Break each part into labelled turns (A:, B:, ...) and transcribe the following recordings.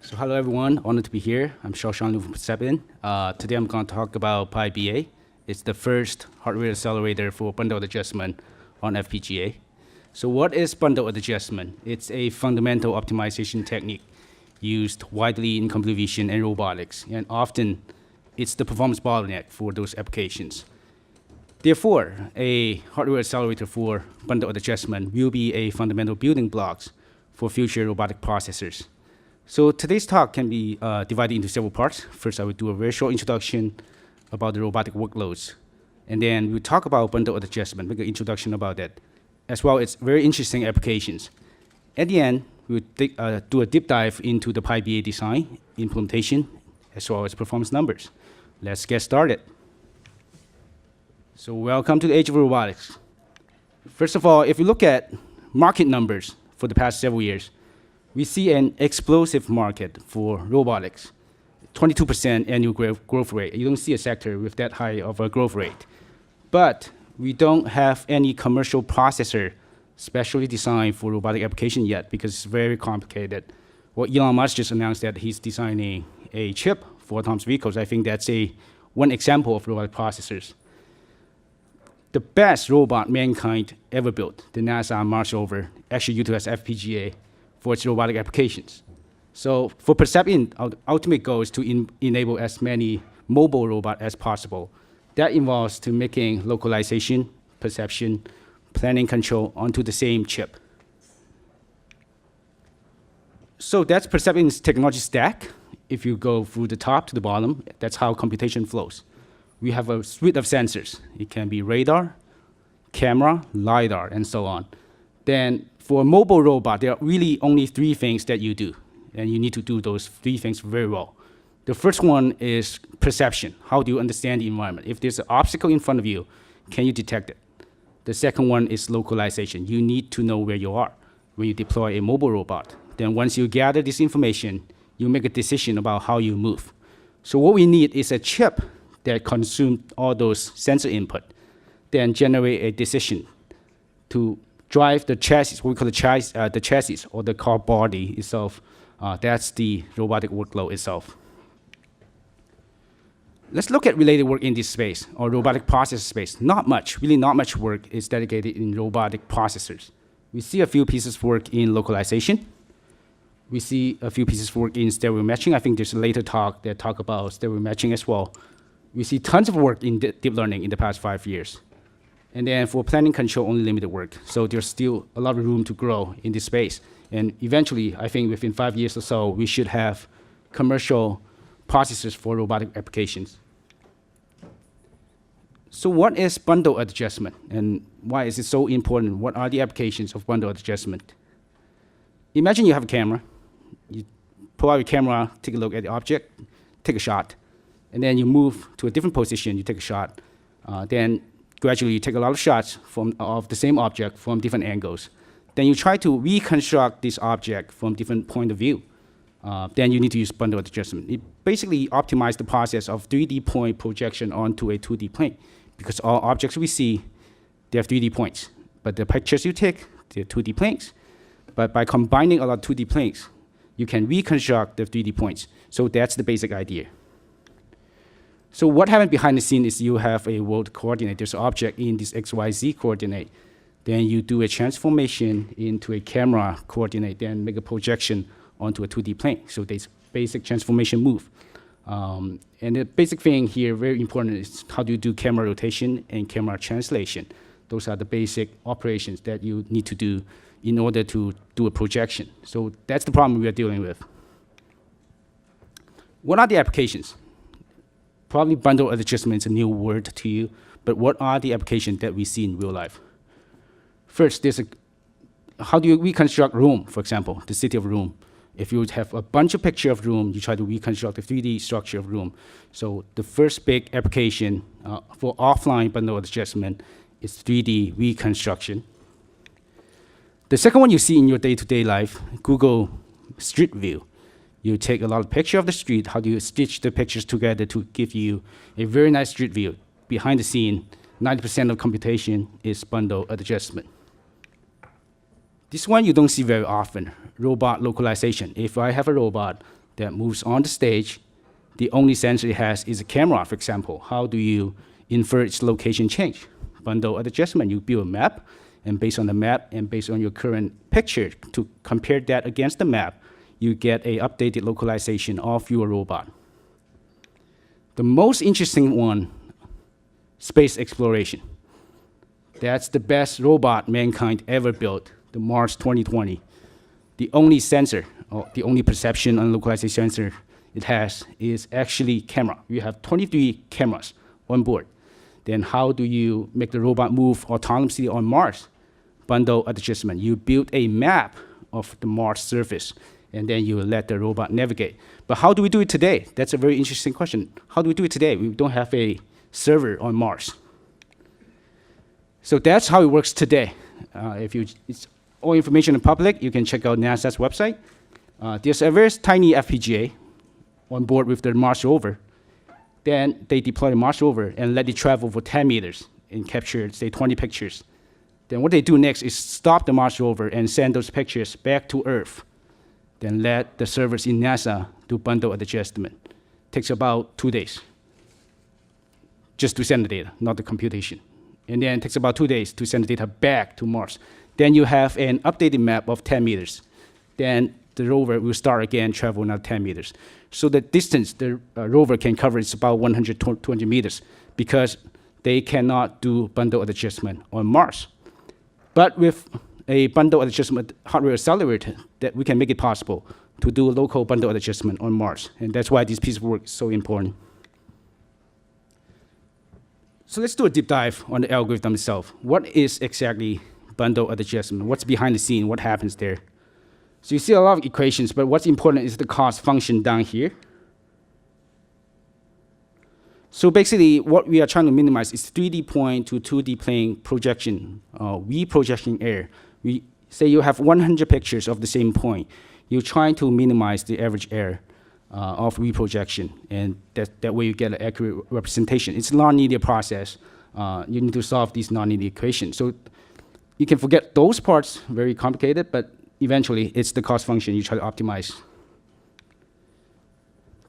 A: So hello everyone, honored to be here. I'm Shaoshan from Perception. Today I'm going to talk about FPGA. It's the first hardware accelerator for bundle adjustment on FPGA. So what is bundle adjustment? It's a fundamental optimization technique used widely in computer vision and robotics, and often it's the performance bottleneck for those applications. Therefore, a hardware accelerator for bundle adjustment will be a fundamental building blocks for future robotic processors. So today's talk can be divided into several parts. First, I will do a very short introduction about the robotic workloads. And then we'll talk about bundle adjustment, make an introduction about that. As well, it's very interesting applications. At the end, we'll do a deep dive into the FPGA design, implementation, as well as performance numbers. Let's get started. So welcome to the age of robotics. First of all, if you look at market numbers for the past several years, we see an explosive market for robotics, 22% annual growth rate. You don't see a sector with that high of a growth rate. But we don't have any commercial processor specially designed for robotic application yet because it's very complicated. Well, Elon Musk just announced that he's designing a chip for autonomous vehicles. I think that's one example of robotic processors. The best robot mankind ever built, the NASA Mars rover, actually utilized FPGA for its robotic applications. So for Perception, our ultimate goal is to enable as many mobile robots as possible. That involves to making localization, perception, planning control onto the same chip. So that's Perception's technology stack. If you go through the top to the bottom, that's how computation flows. We have a suite of sensors. It can be radar, camera, LiDAR, and so on. Then for a mobile robot, there are really only three things that you do, and you need to do those three things very well. The first one is perception. How do you understand the environment? If there's an obstacle in front of you, can you detect it? The second one is localization. You need to know where you are when you deploy a mobile robot. Then once you gather this information, you make a decision about how you move. So what we need is a chip that consumes all those sensor input, then generate a decision to drive the chassis, what we call the chassis or the car body itself. That's the robotic workload itself. Let's look at related work in this space, or robotic processor space. Not much, really not much work is dedicated in robotic processors. We see a few pieces of work in localization. We see a few pieces of work in stereo matching. I think there's a later talk that talk about stereo matching as well. We see tons of work in deep learning in the past 5 years. And then for planning control, only limited work. So there's still a lot of room to grow in this space. And eventually, I think within 5 years or so, we should have commercial processors for robotic applications. So what is bundle adjustment? And why is it so important? What are the applications of bundle adjustment? Imagine you have a camera. You pull out your camera, take a look at the object, take a shot. And then you move to a different position, you take a shot. Then gradually you take a lot of shots of the same object from different angles. Then you try to reconstruct this object from different point of view. Then you need to use bundle adjustment. It basically optimizes the process of 3D point projection onto a 2D plane. Because all objects we see, they have 3D points. But the pictures you take, they're 2D planes. But by combining a lot of 2D planes, you can reconstruct the 3D points. So that's the basic idea. So what happens behind the scene is you have a world coordinate. There's an object in this XYZ coordinate. Then you do a transformation into a camera coordinate, then make a projection onto a 2D plane. So there's basic transformation move. And the basic thing here, very important, is how do you do camera rotation and camera translation. Those are the basic operations that you need to do in order to do a projection. So that's the problem we are dealing with. What are the applications? Probably bundle adjustment is a new word to you, but what are the applications that we see in real life? First, how do you reconstruct Rome, for example, the city of Rome? If you have a bunch of pictures of Rome, you try to reconstruct the 3D structure of Rome. So the first big application for offline bundle adjustment is 3D reconstruction. The second one you see in your day-to-day life, Google Street View. You take a lot of pictures of the street. How do you stitch the pictures together to give you a very nice street view? Behind the scene, 90% of computation is bundle adjustment. This one you don't see very often, robot localization. If I have a robot that moves on the stage. The only sensor it has is a camera, for example. How do you infer its location change? Bundle adjustment, you build a map, and based on the map and based on your current picture, to compare that against the map, you get a updated localization of your robot. The most interesting one, space exploration. That's the best robot mankind ever built, the Mars 2020. The only sensor, or the only perception and localization sensor it has is actually camera. You have 23 cameras on board. Then how do you make the robot move autonomously on Mars? Bundle adjustment. You build a map of the Mars surface, and then you let the robot navigate. But how do we do it today? That's a very interesting question. How do we do it today? We don't have a server on Mars. So that's how it works today. It's all information in public. You can check out NASA's website. There's a very tiny FPGA on board with the Mars rover. Then they deploy the Mars rover and let it travel for 10 meters and capture, say, 20 pictures. Then what they do next is stop the Mars rover and send those pictures back to Earth. Then let the servers in NASA do bundle adjustment. Takes about 2 days just to send the data, not the computation. And then it takes about 2 days to send the data back to Mars. Then you have an updated map of 10 meters. Then the rover will start again, travel another 10 meters. So the distance the rover can cover is about 120 meters because they cannot do bundle adjustment on Mars. But with a bundle adjustment hardware accelerator, that we can make it possible to do local bundle adjustment on Mars. And that's why this piece of work is so important. So let's do a deep dive on the algorithm itself. What is exactly bundle adjustment? What's behind the scene? What happens there? So you see a lot of equations, but what's important is the cost function down here. So basically, what we are trying to minimize is 3D point to 2D plane projection, reprojection error. We say you have 100 pictures of the same point. You're trying to minimize the average error of reprojection, and that way you get an accurate representation. It's a nonlinear process. You need to solve these nonlinear equations. So you can forget those parts, very complicated, but eventually it's the cost function you try to optimize.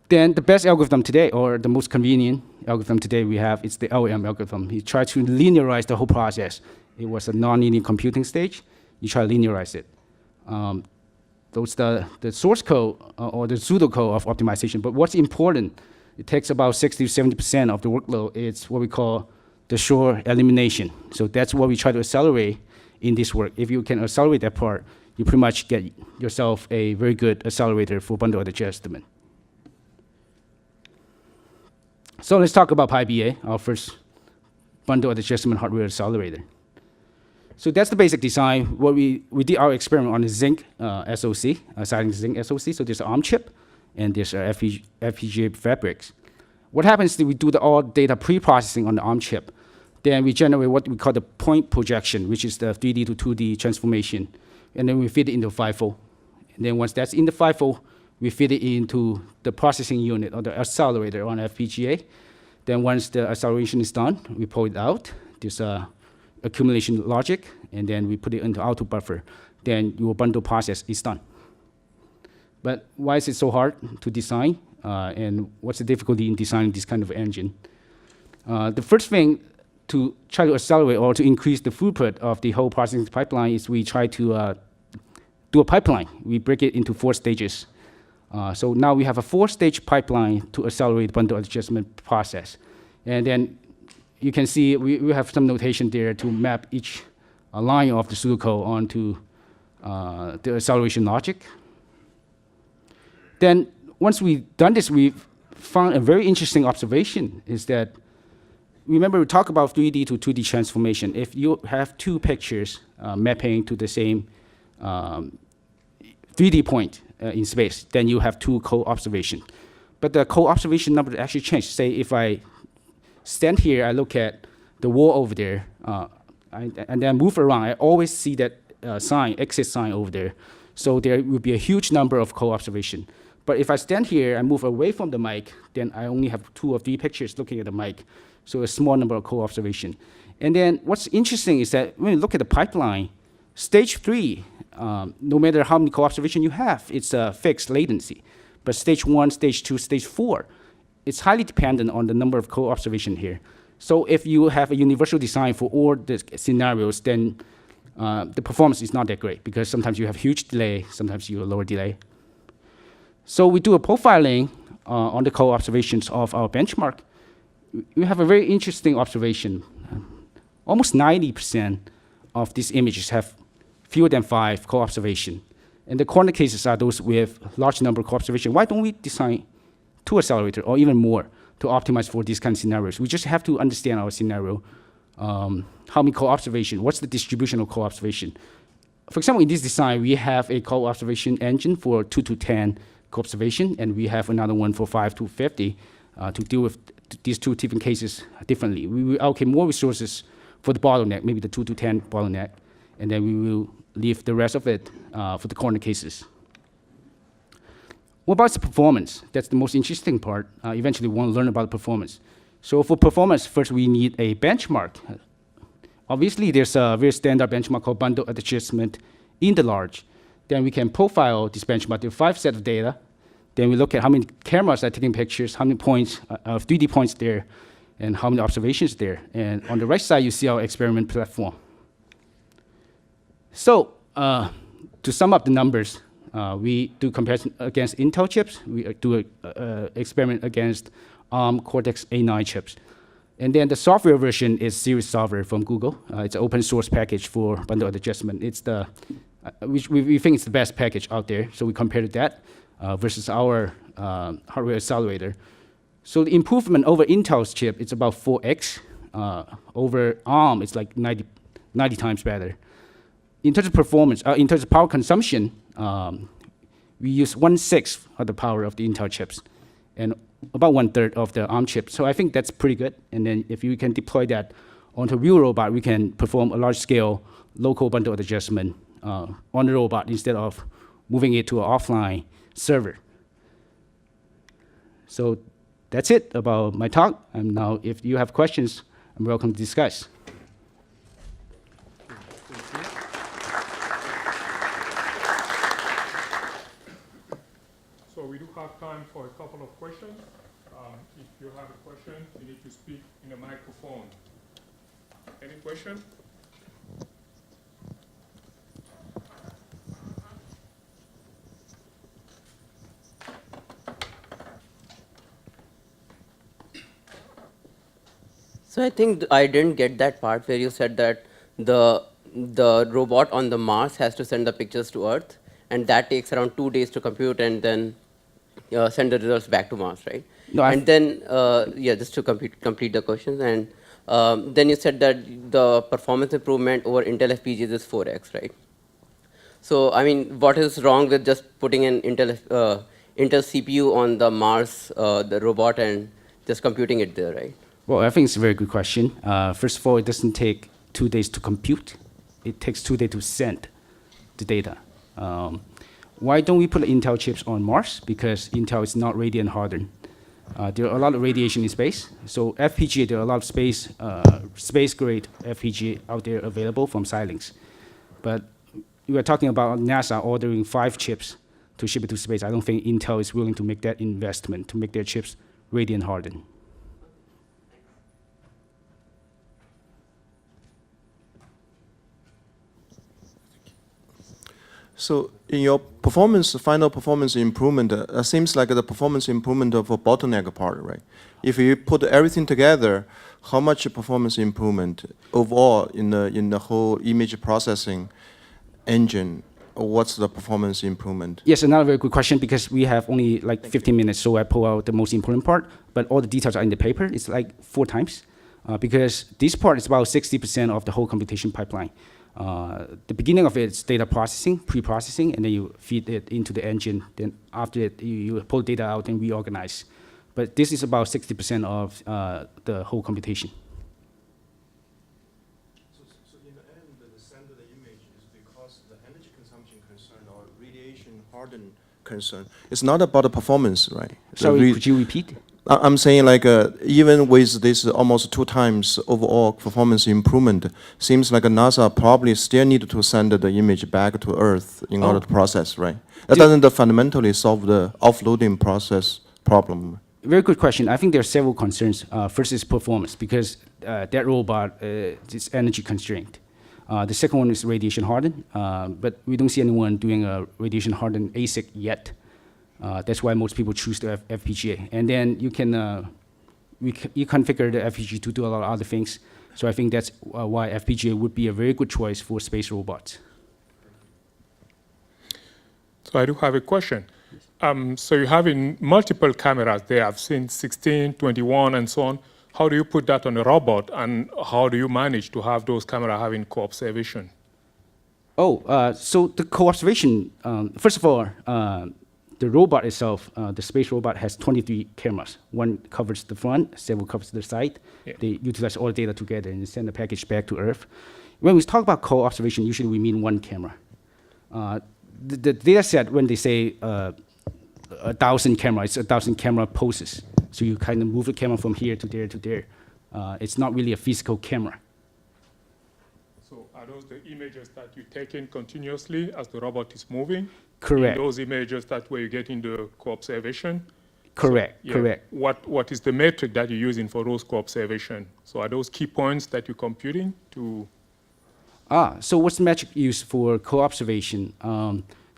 A: Then the best algorithm today, or the most convenient algorithm today we have, is the LM algorithm. You try to linearize the whole process. It was a nonlinear computing stage. You try to linearize it. Those the source code or the pseudocode of optimization. But what's important, it takes about 60 to 70% of the workload. It's what we call the short elimination. So that's what we try to accelerate in this work. If you can accelerate that part, you pretty much get yourself a very good accelerator for bundle adjustment. So let's talk about PyBA, our first bundle adjustment hardware accelerator. So that's the basic design. What we did our experiment on the Zinc SoC, Silent Zinc SoC. So there's an ARM chip, and there's FPGA fabrics. What happens is we do all data pre-processing on the ARM chip. Then we generate what we call the point projection, which is the 3D to 2D transformation. And then we feed it into FIFO. And then once that's in the FIFO, we feed it into the processing unit or the accelerator on FPGA. Then once the acceleration is done, we pull it out. There's a accumulation logic, and then we put it into auto buffer. Then your bundle process is done. But why is it so hard to design? And what's the difficulty in designing this kind of engine? The first thing to try to accelerate or to increase the throughput of the whole processing pipeline is we try to do a pipeline. We break it into 4 stages. So now we have a 4-stage pipeline to accelerate the bundle adjustment process. And then you can see we have some notation there to map each line of the pseudocode onto the acceleration logic. Then once we've done this, we've found a very interesting observation is that, remember we talked about 3D to 2D transformation. If you have 2 pictures mapping to the same 3D point in space, then you have 2 co-observation. But the co-observation number actually changed. Say if I stand here, I look at the wall over there, and then move around, I always see that exit sign over there. So there will be a huge number of co-observation. But if I stand here and move away from the mic, then I only have 2 or 3 pictures looking at the mic. So a small number of co-observation. And then what's interesting is that when you look at the pipeline, stage 3, no matter how many co-observation you have, it's a fixed latency. But stage 1, stage 2, stage 4, it's highly dependent on the number of co-observation here. So if you have a universal design for all the scenarios, then the performance is not that great because sometimes you have huge delay, sometimes you have lower delay. So we do a profiling on the co-observations of our benchmark. We have a very interesting observation. Almost 90% of these images have fewer than 5 co-observation. And the corner cases are those with large number of co-observation. Why don't we design 2 accelerator or even more to optimize for these kind of scenarios? We just have to understand our scenario. How many co-observation? What's the distribution of co-observation? For example, in this design, we have a co-observation engine for 2 to 10 co-observation, and we have another one for 5 to 50 to deal with these 2 different cases differently. We will allocate more resources for the bottleneck, maybe the 2 to 10 bottleneck, and then we will leave the rest of it for the corner cases. What about the performance? That's the most interesting part. Eventually, we want to learn about performance. So for performance, first we need a benchmark. Obviously, there's a very standard benchmark called bundle adjustment in the large. Then we can profile this benchmark with 5 sets of data. Then we look at how many cameras are taking pictures, how many points, 3D points there, and how many observations there. And on the right side, you see our experiment platform. So to sum up the numbers, we do comparison against Intel chips. We do an experiment against ARM Cortex-A9 chips. And then the software version is Series software from Google. It's an open source package for bundle adjustment. It's the, we think it's the best package out there. So we compared that versus our hardware accelerator. So the improvement over Intel's chip, it's about 4x. Over ARM, it's like 90 times better. In terms of performance, in terms of power consumption, we use 1/6 of the power of the Intel chips and about 1/3 of the ARM chips. So I think that's pretty good. And then if you can deploy that onto a real robot, we can perform a large-scale local bundle adjustment on the robot instead of moving it to an offline server. So that's it about my talk. And now if you have questions, I'm welcome to discuss.
B: So we do have time for a couple of questions. If you have a question, you need to speak in a microphone. Any question?
C: So I think I didn't get that part where you said that the robot on the Mars has to send the pictures to Earth, and that takes around 2 days to compute and then send the results back to Mars, right?
A: No,
C: and then, yeah, just to complete the questions. And then you said that the performance improvement over Intel FPGAs is 4x, right? So, I mean, what is wrong with just putting an Intel CPU on the Mars, the robot, and just computing it there, right?
A: Well, I think it's a very good question. First of all, it doesn't take 2 days to compute. It takes 2 days to send the data. Why don't we put Intel chips on Mars? Because Intel is not radiant hardened. There are a lot of radiation in space. So FPGA, there are a lot of space-grade FPGA out there available from Xilinx. But we are talking about NASA ordering 5 chips to ship it to space. I don't think Intel is willing to make that investment to make their chips radiant hardened.
D: So in your final performance improvement, seems like the performance improvement of a bottleneck part, right? If you put everything together, how much performance improvement overall in the whole image processing engine? What's the performance improvement?
A: Yes, another very good question, because we have only like 15 minutes, so I pull out the most important part, but all the details are in the paper. It's like 4 times, because this part is about 60% of the whole computation pipeline. The beginning of it is data processing, pre-processing, and then you feed it into the engine. Then after it, you pull data out and reorganize. But this is about 60% of the whole computation.
D: So in the end, the send of the image is because the energy consumption concern or radiation hardened concern. It's not about the performance, right?
A: Sorry, could you repeat?
D: I'm saying like even with this almost 2 times overall performance improvement, seems like NASA probably still need to send the image back to Earth in order to process, right? That doesn't fundamentally solve the offloading process problem.
A: Very good question. I think there are several concerns. First is performance, because that robot is energy constrained. The second one is radiation hardened, but we don't see anyone doing a radiation hardened ASIC yet. That's why most people choose the FPGA. And then you can you configure the FPGA to do a lot of other things. So I think that's why FPGA would be a very good choice for space robots.
B: So I do have a question. So you have in multiple cameras there. I've seen 16, 21, and so on. How do you put that on a robot, and how do you manage to have those cameras having co-observation?
A: So the co-observation, first of all, the robot itself, the space robot has 23 cameras. One covers the front, several covers the side.
B: Yeah.
A: They utilize all the data together and send the package back to Earth. When we talk about co-observation, usually we mean one camera. The data set, when they say 1,000 cameras, it's 1,000 camera poses. So you kind of move the camera from here to there to there. It's not really a physical camera.
B: So are those the images that you take in continuously as the robot is moving?
A: Correct.
B: In those images, that where you get in the co-observation?
A: Correct,
B: So, yeah,
A: correct.
B: What is the metric that you're using for those co-observation? So are those key points that you're computing to?
A: So what's the metric used for co-observation?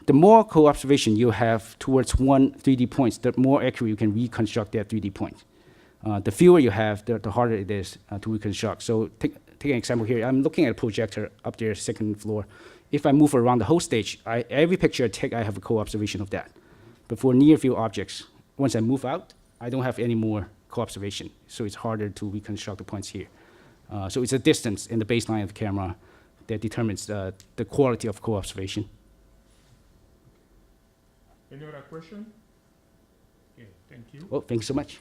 A: The more co-observation you have towards one 3D point, the more accurate you can reconstruct that 3D point. The fewer you have, the harder it is to reconstruct. So take an example here. I'm looking at a projector up there, second floor. If I move around the whole stage, every picture I take, I have a co-observation of that. But for near-field objects, once I move out, I don't have any more co-observation. So it's harder to reconstruct the points here. So it's a distance in the baseline of the camera that determines the quality of co-observation.
B: Any other question? Yeah, thank you.
A: Well, thanks so much.